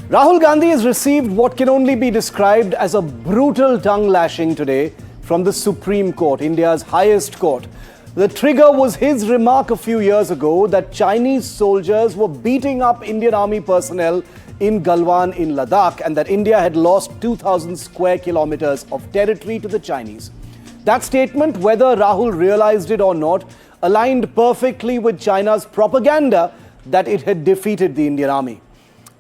Rahul Gandhi has received what can only be described as a brutal tongue lashing today from the Supreme Court, India's highest court. The trigger was his remark a few years ago that Chinese soldiers were beating up Indian army personnel in Galwan in Ladakh and that India had lost 2,000 square kilometers of territory to the Chinese. That statement, whether Rahul realized it or not, aligned perfectly with China's propaganda that it had defeated the Indian army.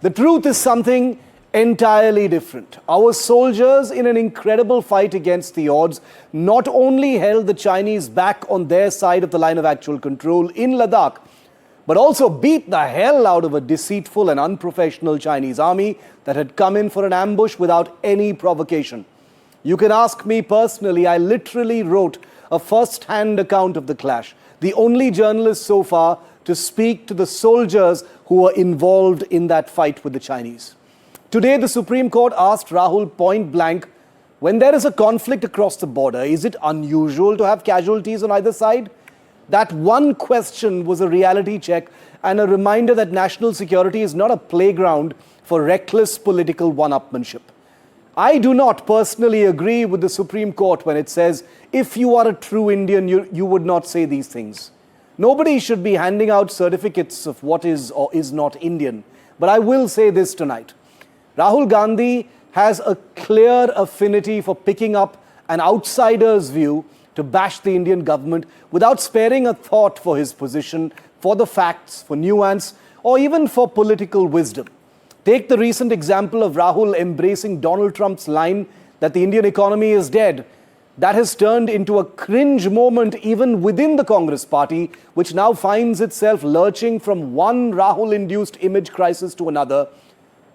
The truth is something entirely different. Our soldiers, in an incredible fight against the odds, not only held the Chinese back on their side of the line of actual control in Ladakh, but also beat the hell out of a deceitful and unprofessional Chinese army that had come in for an ambush without any provocation. You can ask me personally, I literally wrote a first-hand account of the clash, the only journalist so far to speak to the soldiers who were involved in that fight with the Chinese. Today, the Supreme Court asked Rahul point blank, when there is a conflict across the border, is it unusual to have casualties on either side? That one question was a reality check and a reminder that national security is not a playground for reckless political one-upmanship. I do not personally agree with the Supreme Court when it says, if you are a true Indian, you would not say these things. Nobody should be handing out certificates of what is or is not Indian. But I will say this tonight. Rahul Gandhi has a clear affinity for picking up an outsider's view to bash the Indian government without sparing a thought for his position, for the facts, for nuance, or even for political wisdom. Take the recent example of Rahul embracing Donald Trump's line that the Indian economy is dead. That has turned into a cringe moment even within the Congress party, which now finds itself lurching from one Rahul-induced image crisis to another.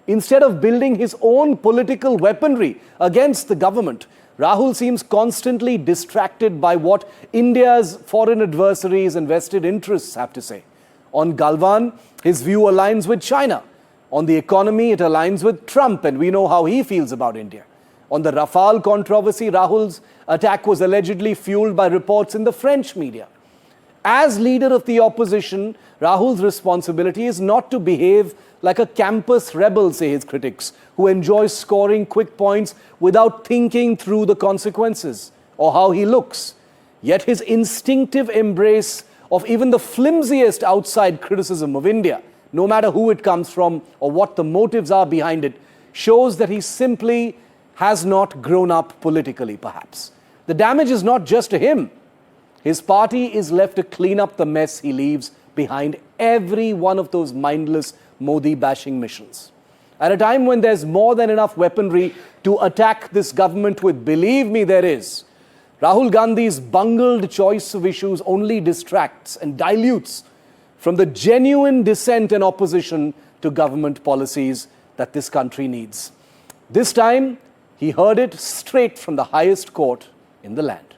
Instead of building his own political weaponry against the government, Rahul seems constantly distracted by what India's foreign adversaries and vested interests have to say. On Galwan, his view aligns with China. On the economy, it aligns with Trump, and we know how he feels about India. On the Rafale controversy, Rahul's attack was allegedly fueled by reports in the French media. As leader of the opposition, Rahul's responsibility is not to behave like a campus rebel, say his critics, who enjoys scoring quick points without thinking through the consequences or how he looks. Yet his instinctive embrace of even the flimsiest outside criticism of India, no matter who it comes from or what the motives are behind it, shows that he simply has not grown up politically, perhaps. The damage is not just to him. His party is left to clean up the mess he leaves behind every one of those mindless Modi-bashing missions. At a time when there's more than enough weaponry to attack this government with, believe me, there is, Rahul Gandhi's bungled choice of issues only distracts and dilutes from the genuine dissent and opposition to government policies that this country needs. This time, he heard it straight from the highest court in the land.